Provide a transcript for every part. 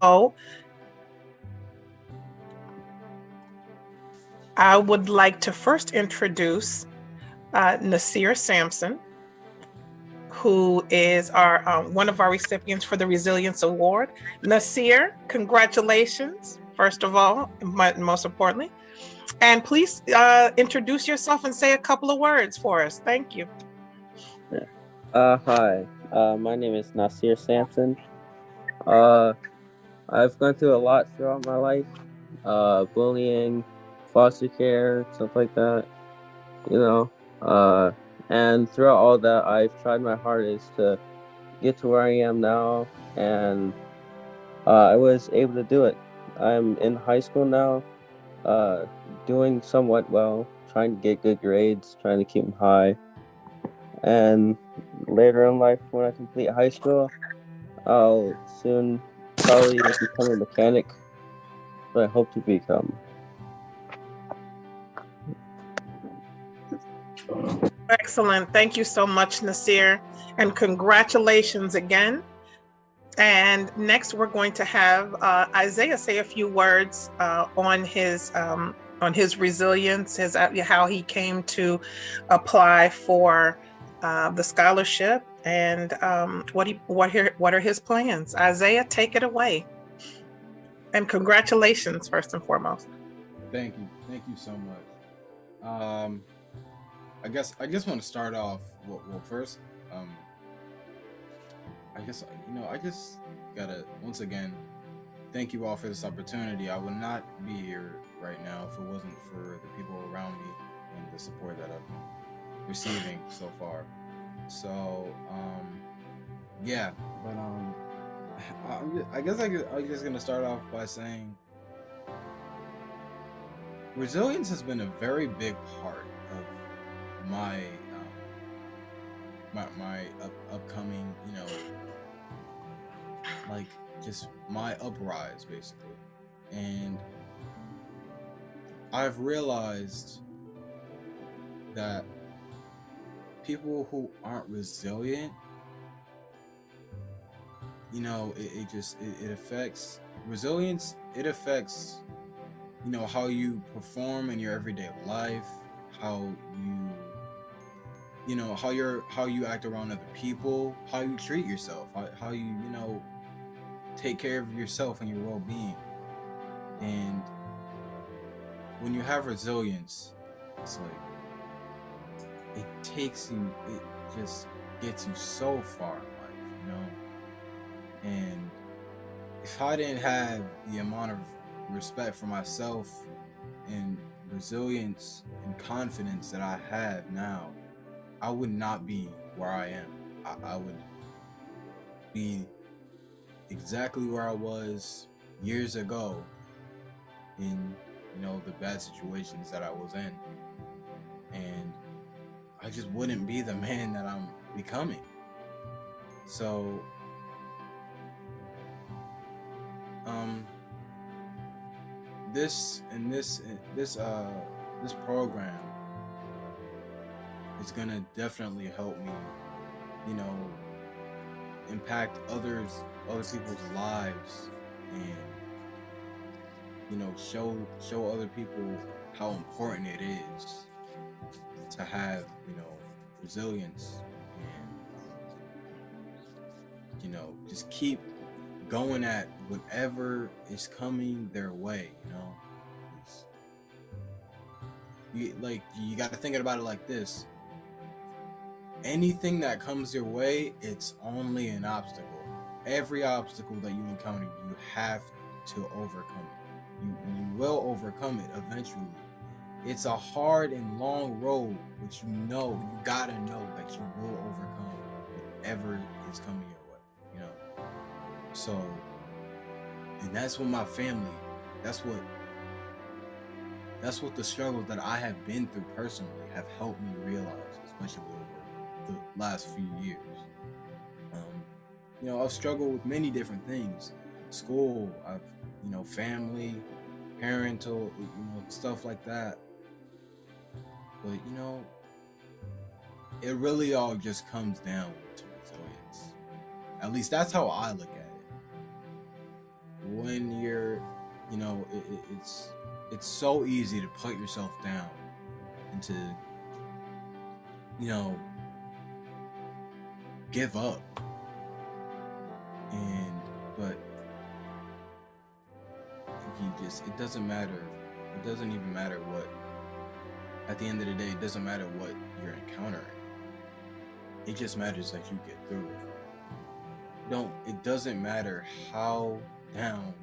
So I would like to first introduce Nasir Sampson, who is our one of our recipients for the Resilience Award. Nasir, congratulations, first of all, most importantly. And please introduce yourself and say a couple of words for us. Thank you. Yeah. Hi. My name is Nasir Sampson. Uh, I've gone through a lot throughout my life. Bullying, foster care, stuff like that. You know. Uh, and throughout all that, I've tried my hardest to get to where I am now, and I was able to do it. I'm in high school now. Uh, doing somewhat well, trying to get good grades, trying to keep them high, and later in life, when I complete high school, I'll soon probably become a mechanic, but I hope to become. Excellent. Thank you so much, Nasir. And congratulations again. And next, we're going to have Isaiah say a few words on his resilience, his how he came to apply for the scholarship, and what are his plans. Isaiah, take it away. And congratulations, first and foremost. Thank you so much. I just want to start off. Well, first, um, I just gotta once again thank you all for this opportunity. I would not be here right now if it wasn't for the people around me and the support that I've been receiving so far. So, yeah, but I guess I'm just gonna start off by saying resilience has been a very big part of my upcoming, like just my uprise basically. And I've realized that people who aren't resilient, it affects resilience. It affects, how you perform in your everyday life, how you how you act around other people, how you treat yourself, how you take care of yourself and your well-being. And when you have resilience, it's like it just gets you so far in life. And if I didn't have the amount of respect for myself and resilience and confidence that I have now, I would not be where I am. I would be exactly where I was years ago in, the bad situations that I was in. And I just wouldn't be the man that I'm becoming. So, um, this program is gonna definitely help me, you know, impact other people's lives, and show other people how important it is to have resilience, and just keep going at whatever is coming their way. It's, you got to think about it like this: anything that comes your way, it's only an obstacle. Every obstacle that you encounter, you have to overcome it. You will overcome it eventually. It's a hard and long road, but you gotta know that you will overcome whatever is coming your way. So, and that's what my family. That's what the struggles that I have been through personally have helped me realize, especially over the last few years. I've struggled with many different things: school, family, parental, stuff like that. But it really all just comes down to resilience. At least that's how I look at it. when you're, it's so easy to put yourself down and to, give up. But it doesn't matter. It doesn't even matter what, at the end of the day, it doesn't matter what you're encountering. It just matters that you get through it. It doesn't matter how down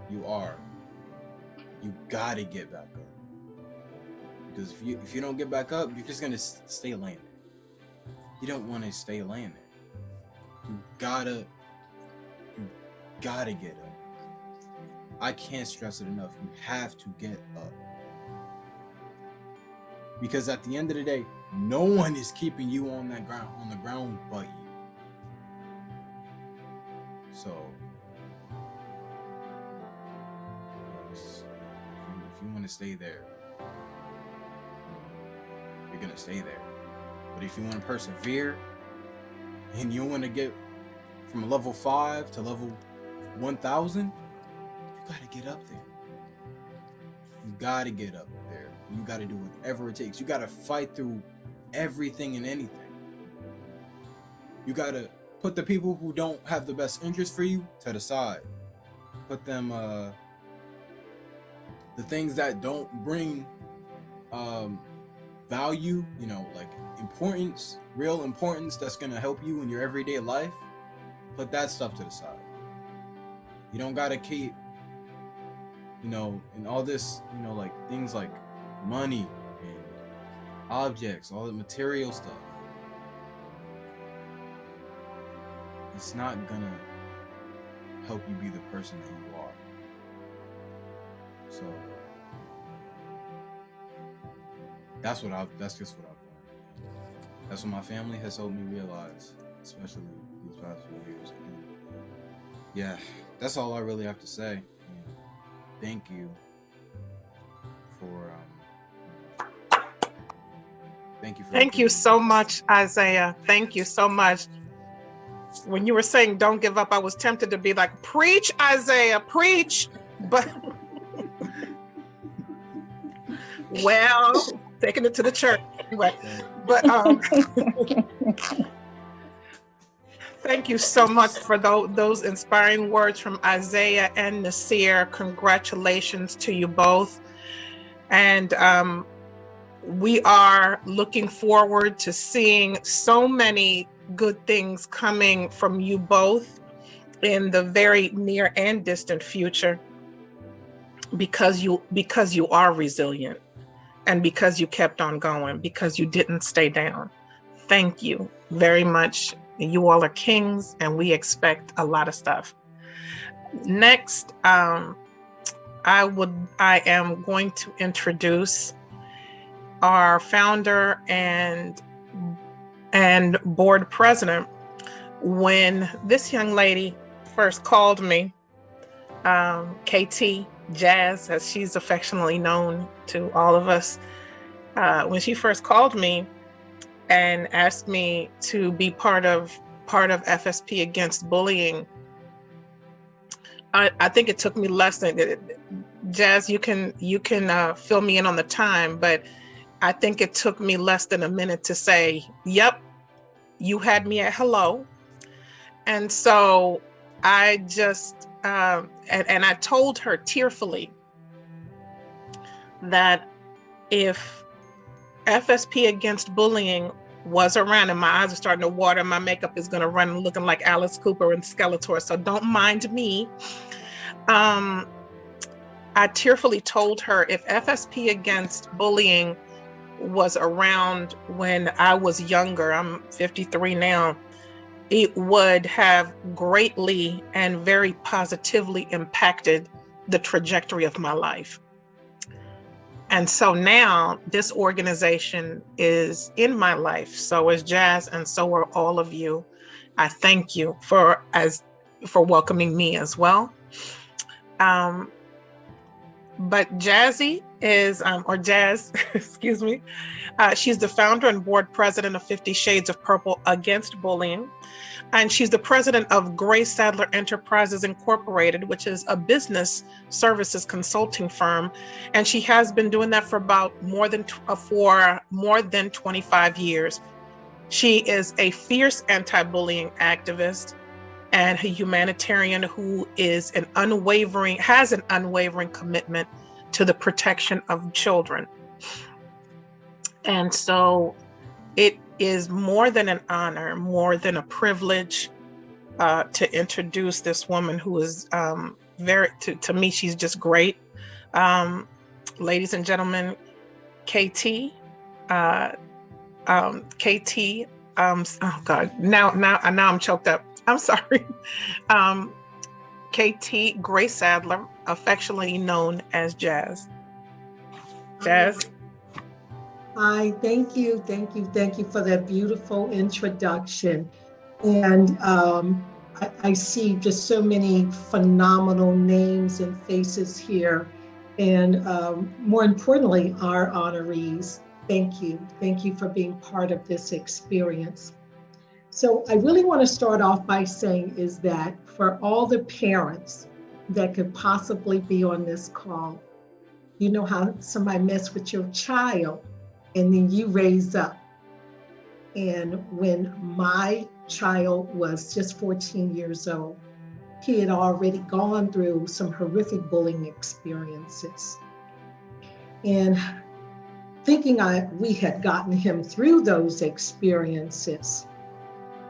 you are. You gotta get back up. Because if you don't get back up, you're just gonna stay laying there. You don't want to stay laying there. You gotta get up. I can't stress it enough. You have to get up. Because at the end of the day, no one is keeping you on the ground but you. So if you want to stay there, you're gonna stay there. But if you want to persevere and you want to get from level 5 to level 1000, you gotta get up there. You gotta get up there. You gotta do whatever it takes. You gotta fight through everything and anything. You gotta put the people who don't have the best interest for you to the side. Put them, the things that don't bring value, like importance, real importance that's gonna help you in your everyday life. Put that stuff to the side. You don't gotta keep, and all this, like things like money and objects, all the material stuff. It's not gonna help you be the person that you are. So that's just what I've learned. That's what my family has helped me realize, especially these past few years. And yeah, that's all I really have to say. Thank you for Thank you so much, Isaiah. Thank you so much. When you were saying don't give up, I was tempted to be like, preach, Isaiah, preach. But well, taking it to the church anyway. But thank you so much for those inspiring words from Isaiah and Nasir. Congratulations to you both. And we are looking forward to seeing so many good things coming from you both in the very near and distant future, because you are resilient and because you kept on going, because you didn't stay down. Thank you very much. You all are kings, and we expect a lot of stuff. Next, I am going to introduce our founder and board president. When this young lady first called me, KT, Jazz, as she's affectionately known to all of us, when she first called me and asked me to be part of FSP Against Bullying, I think it took me less than, Jazz, you can fill me in on the time, but I think it took me less than a minute to say, yep, you had me at hello. And so I just, and I told her tearfully that if FSP Against Bullying was around, and my eyes are starting to water, my makeup is going to run looking like Alice Cooper and Skeletor, so don't mind me. I tearfully told her if FSP Against Bullying was around when I was younger, I'm 53 now, it would have greatly and very positively impacted the trajectory of my life. And so now this organization is in my life. So is Jazz, and so are all of you. I thank you for welcoming me as well. But Jazzy, is, or Jazz, excuse me. She's the founder and board president of 50 Shades of Purple Against Bullying. And she's the president of Gray Sadler Enterprises Incorporated, which is a business services consulting firm. And she has been doing that for more than 25 years. She is a fierce anti-bullying activist and a humanitarian who has an unwavering commitment to the protection of children. And so it is more than an honor, more than a privilege to introduce this woman who is to me, she's just great. Ladies and gentlemen, KT, oh God, now I'm choked up. I'm sorry. KT Gray Sadler, affectionately known as Jazz. Jazz. Hi, thank you for that beautiful introduction. And I see just so many phenomenal names and faces here. And more importantly, our honorees. Thank you for being part of this experience. So I really want to start off by saying is that for all the parents that could possibly be on this call, you know how somebody mess with your child and then you raise up. And when my child was just 14 years old, he had already gone through some horrific bullying experiences. And thinking we had gotten him through those experiences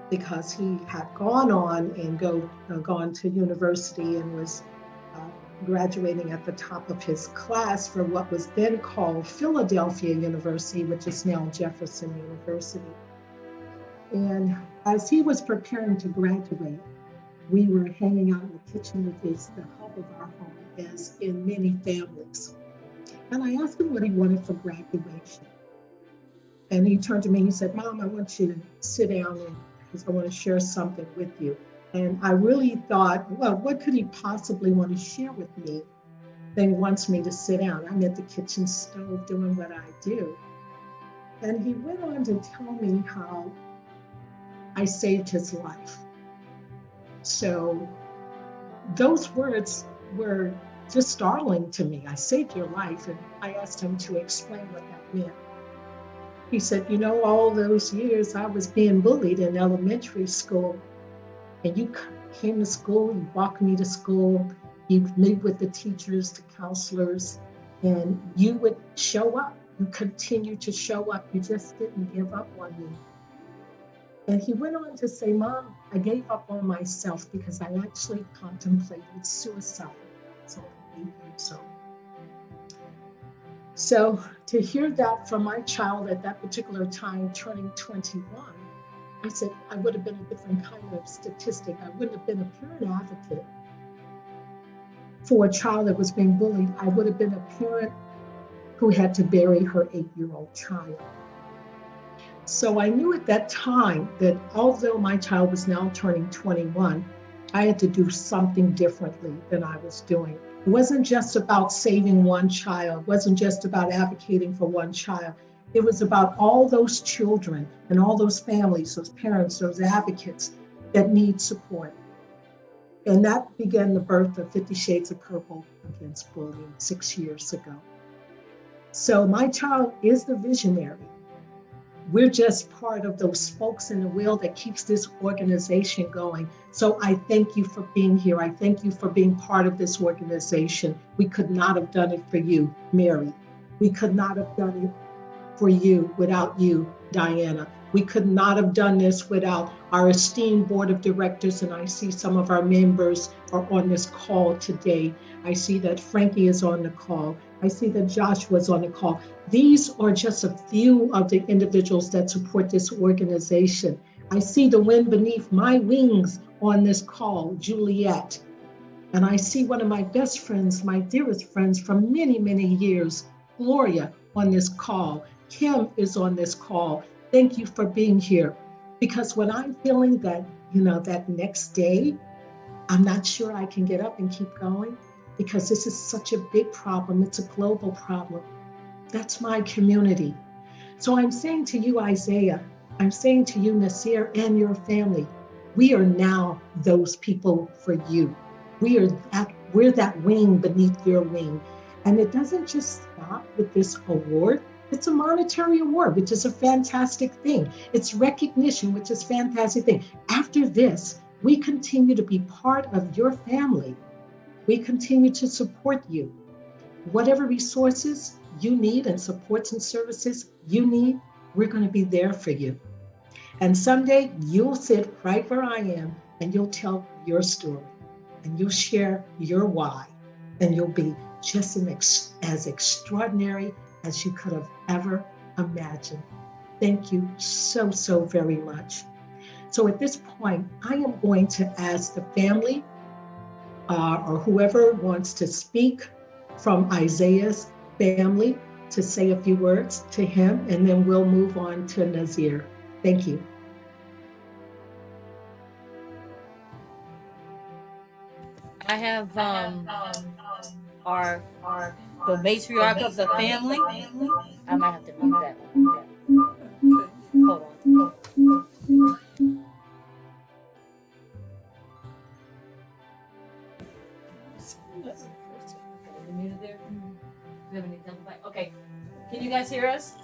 because he had gone on and gone to university and was graduating at the top of his class for what was then called Philadelphia University, which is now Jefferson University. And as he was preparing to graduate, we were hanging out in the kitchen, which is the hub of our home, as in many families. And I asked him what he wanted for graduation. And he turned to me and he said, "Mom, I want you to sit down because I want to share something with you." And I really thought, well, what could he possibly want to share with me that he wants me to sit down? I'm at the kitchen stove doing what I do. And he went on to tell me how I saved his life. So those words were just startling to me. I saved your life. And I asked him to explain what that meant. He said, "You know, all those years I was being bullied in elementary school. And you came to school, you walked me to school, you meet with the teachers, the counselors, and you would show up. You continued to show up. You just didn't give up on me." And he went on to say, "Mom, I gave up on myself because I actually contemplated suicide." So 8 years old. So to hear that from my child at that particular time, turning 21, I said, I would have been a different kind of statistic. I wouldn't have been a parent advocate for a child that was being bullied. I would have been a parent who had to bury her 8-year-old child. So I knew at that time that although my child was now turning 21, I had to do something differently than I was doing. It wasn't just about saving one child. It wasn't just about advocating for one child. It was about all those children and all those families, those parents, those advocates that need support. And that began the birth of 50 Shades of Purple Against Bullying 6 years ago. So my child is the visionary. We're just part of those spokes in the wheel that keeps this organization going. So I thank you for being here. I thank you for being part of this organization. We could not have done it for you, Mary. We could not have done it for you without you, Diana. We could not have done this without our esteemed board of directors, and I see some of our members are on this call today. I see that Frankie is on the call. I see that Joshua's on the call. These are just a few of the individuals that support this organization. I see the wind beneath my wings on this call, Juliet. And I see one of my best friends, my dearest friends from many, many years, Gloria, on this call. Kim is on this call. Thank you for being here. Because when I'm feeling that, that next day, I'm not sure I can get up and keep going, because this is such a big problem. It's a global problem. That's my community. So I'm saying to you, Isaiah, I'm saying to you, Nasir, and your family, we are now those people for you. We're that wing beneath your wing. And it doesn't just stop with this award. It's a monetary award, which is a fantastic thing. It's recognition, which is a fantastic thing. After this, we continue to be part of your family. We continue to support you. Whatever resources you need and supports and services you need, we're going to be there for you. And someday you'll sit right where I am and you'll tell your story and you'll share your why, and you'll be just as extraordinary as you could have ever imagined. Thank you so, so very much. So at this point, I am going to ask the family or whoever wants to speak from Isaiah's family to say a few words to him, and then we'll move on to Nasir. Thank you. I have the matriarch of the family. I might have to mute that. Hold on. Okay. Can you guys hear us?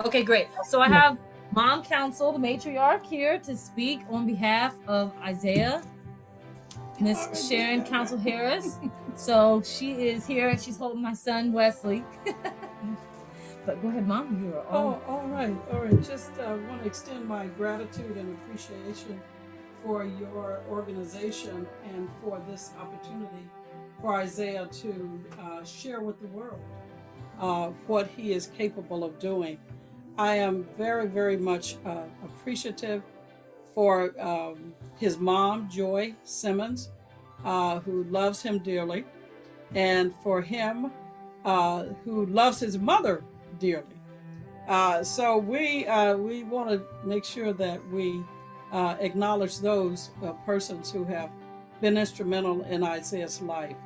Okay, great. So I have Mom Council, the matriarch, here to speak on behalf of Isaiah, Miss Sharon Council Harris. So she is here. She's holding my son Wesley. But go ahead, Mom. You are all. Oh, all right. Just want to extend my gratitude and appreciation for your organization and for this opportunity for Isaiah to share with the world what he is capable of doing. I am very, very much appreciative for his mom, Joy Simmons, who loves him dearly, and for him, who loves his mother dearly. So we want to make sure that we acknowledge those persons who have been instrumental in Isaiah's life.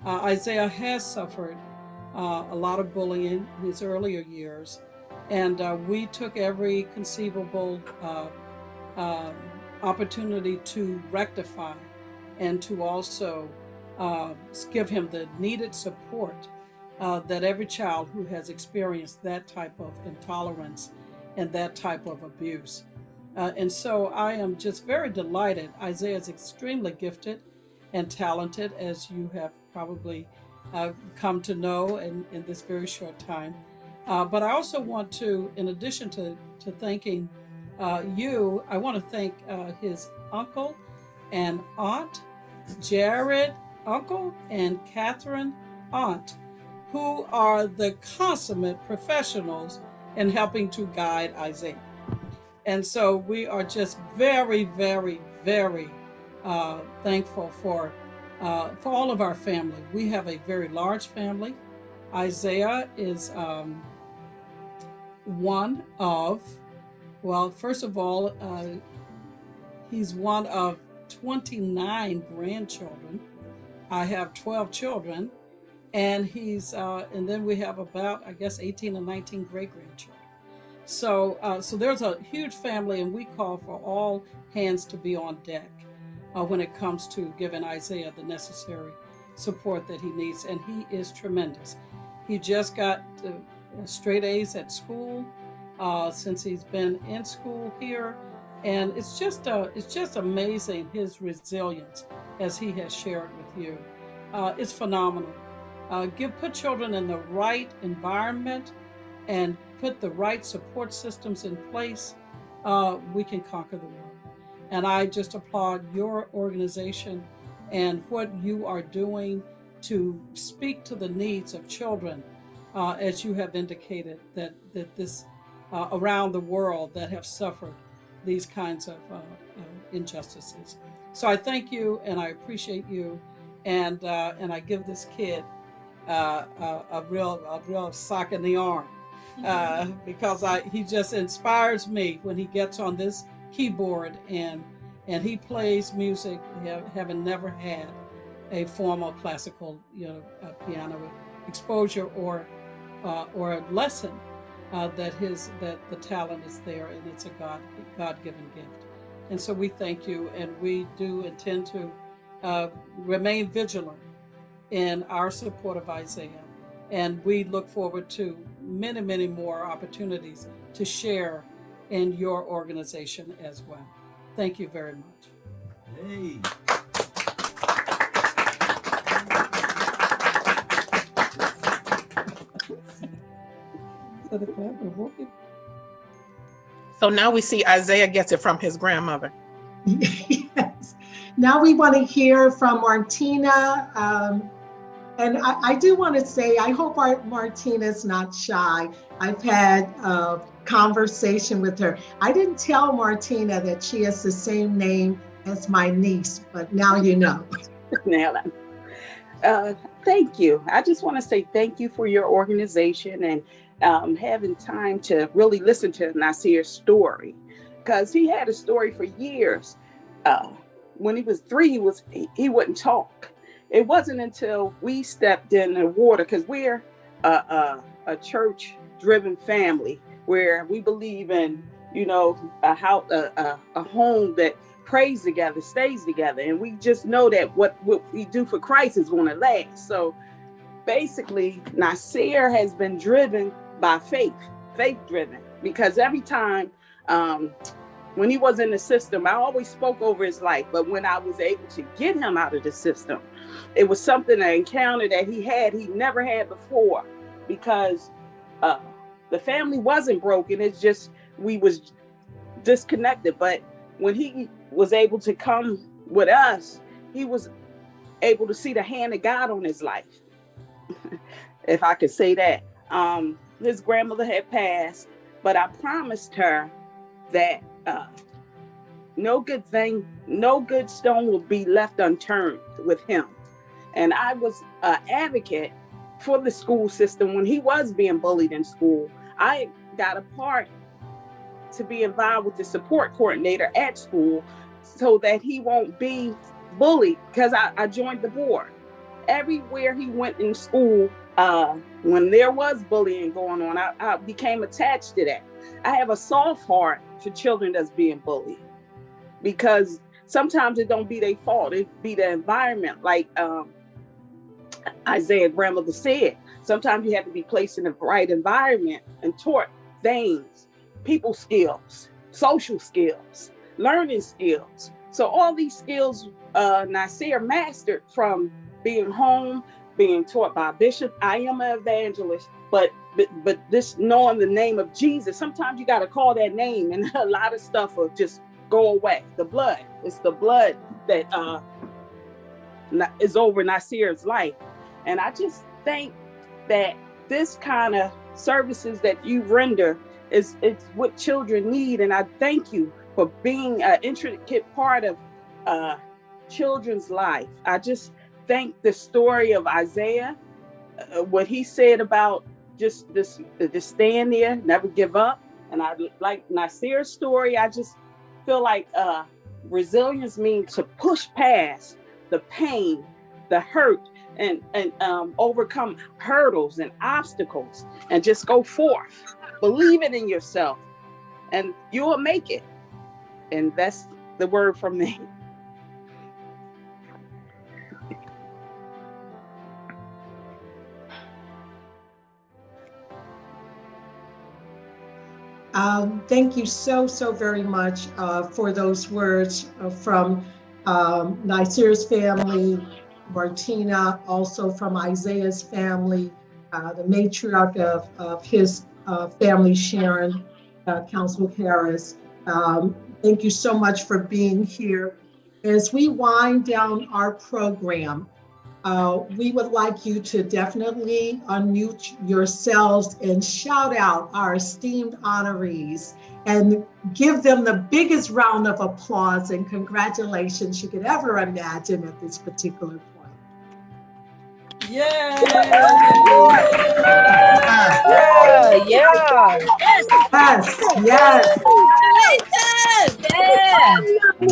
Isaiah has suffered a lot of bullying in his earlier years, and we took every conceivable opportunity to rectify and to also give him the needed support that every child who has experienced that type of intolerance and that type of abuse. And so I am just very delighted. Isaiah is extremely gifted and talented, as you have probably come to know in this very short time. But I also want to, in addition to thanking you, I want to thank his uncle and aunt, Jared uncle and Catherine aunt, who are the consummate professionals in helping to guide Isaiah. And so we are just very, very, very thankful for all of our family. We have a very large family. Isaiah is one of, well, first of all, he's one of 29 grandchildren. I have 12 children, and and then we have about, I guess, 18 or 19 great-grandchildren. So there's a huge family, and we call for all hands to be on deck when it comes to giving Isaiah the necessary support that he needs, and he is tremendous. He just got straight A's at school since he's been in school here, and it's just amazing his resilience, as he has shared with you. It's phenomenal. Put children in the right environment and put the right support systems in place, we can conquer the world. And I just applaud your organization and what you are doing to speak to the needs of children, as you have indicated that this around the world that have suffered these kinds of injustices. So I thank you and I appreciate you, and I give this kid a real sock in the arm, because he just inspires me when he gets on this keyboard and and he plays music, having never had a formal classical, piano exposure or a lesson. That the talent is there, and it's a God-given gift. And so we thank you, and we do intend to remain vigilant in our support of Isaiah. And we look forward to many, many more opportunities to share in your organization as well. Thank you very much. Hey. So now we see Isaiah gets it from his grandmother. Yes. Now we want to hear from Martina. And I do want to say, I hope Martina's not shy. I've had a conversation with her. I didn't tell Martina that she has the same name as my niece, but now you know. Thank you. I just want to say thank you for your organization and having time to really listen to Nasir's story, because he had a story for years. When he was 3, he wouldn't talk. It wasn't until we stepped in the water, because we're a church-driven family where we believe in, a home that prays together, stays together, and we just know that what we do for Christ is going to last. So basically, Nasir has been driven by faith-driven, because every time when he was in the system, I always spoke over his life, but when I was able to get him out of the system, it was something, an encounter that he never had before, because the family wasn't broken. It's just we was disconnected. But when he was able to come with us, he was able to see the hand of God on his life, if I could say that. His grandmother had passed, but I promised her that no good stone will be left unturned with him. And I was an advocate for the school system when he was being bullied in school. I got a part to be involved with the support coordinator at school so that he won't be bullied, because I joined the board. Everywhere he went in school, when there was bullying going on, I became attached to that. I have a soft heart for children that's being bullied, because sometimes it don't be their fault. It be the environment. Like Isaiah's grandmother said, sometimes you have to be placed in the right environment and taught things, people skills, social skills, learning skills. So all these skills Nasir mastered from being home, being taught by a bishop. I am an evangelist, but this knowing the name of Jesus, sometimes you got to call that name, and a lot of stuff will just go away. The blood, it's the blood that is over Nasir's life. And I just think that this kind of services that you render it's what children need. And I thank you for being an intricate part of children's life. I just think the story of Isaiah, what he said about just stand there, never give up. And I like Nasir's story. I just feel like resilience means to push past the pain, the hurt, and overcome hurdles and obstacles, and just go forth. Believe it in yourself, and you will make it. And that's the word from me. Thank you so very much for those words from Nasir's family, Martina, also from Isaiah's family, the matriarch of his family, Sharon, Councilor Harris. Thank you so much for being here. As we wind down our program, we would like you to definitely unmute yourselves and shout out our esteemed honorees and give them the biggest round of applause and congratulations you could ever imagine at this particular point. Yeah. Yeah. Yes. Yeah.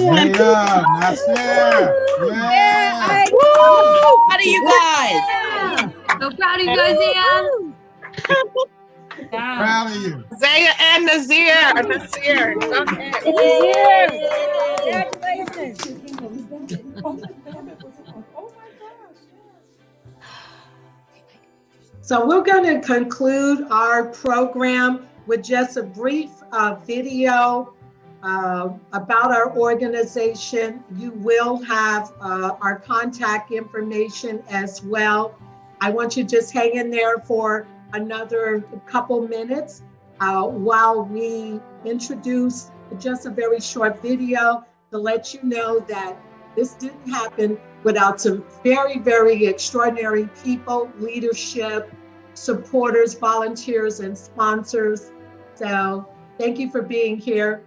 one. Yeah, Nasir. Yeah. Proud of you guys. So proud of you guys, Ian. Proud of you. Isaiah and Nasir. Nasir. Go ahead. Congratulations. So we're going to conclude our program with just a brief video about our organization. You will have our contact information as well. I want you to just hang in there for another couple minutes while we introduce just a very short video to let you know that this didn't happen without some very, very extraordinary people, leadership, supporters, volunteers, and sponsors. So thank you for being here,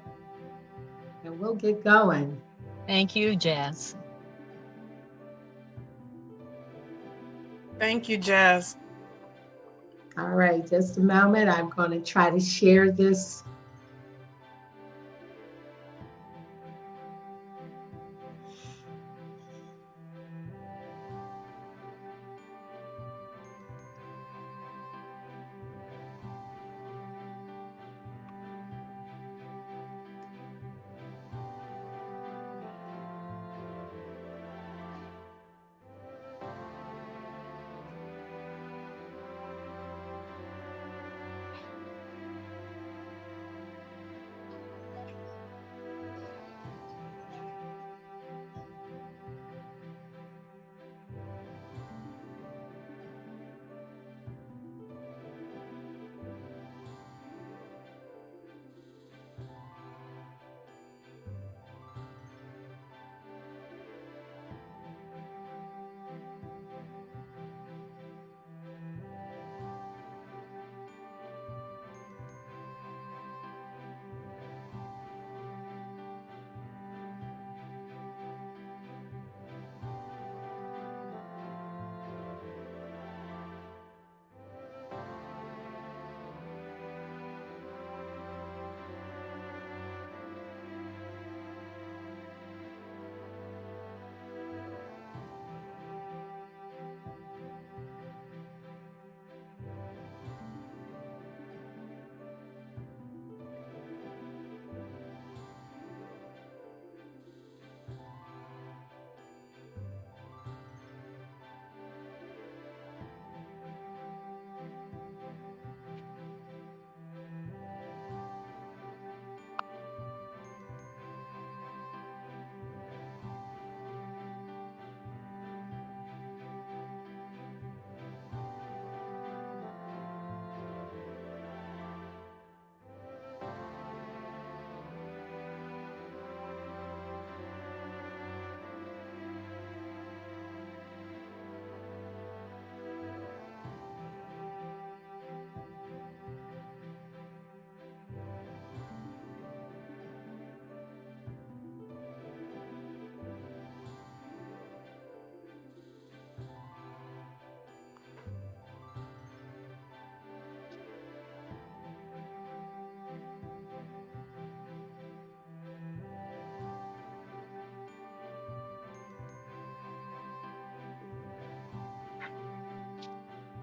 and we'll get going. Thank you, Jazz. Thank you, Jazz. All right, just a moment. I'm going to try to share this.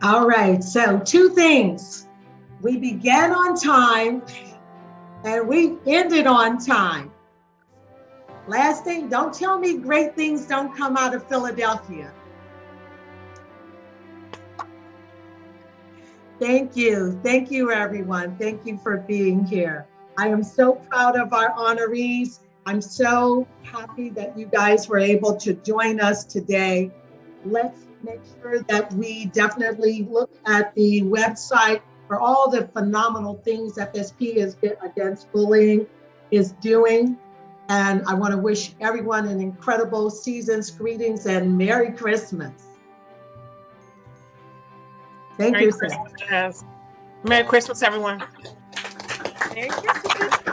All right, so two things. We began on time and we ended on time. Last thing, don't tell me great things don't come out of Philadelphia. Thank you everyone. Thank you for being here. I am so proud of our honorees. I'm so happy that you guys were able to join us today. Let's make sure that we definitely look at the website for all the phenomenal things FSP Against Bullying is doing. And I want to wish everyone an incredible season's greetings and Merry Christmas. Thank you, Merry Christmas, Jazz. Merry Christmas, everyone. Merry Christmas.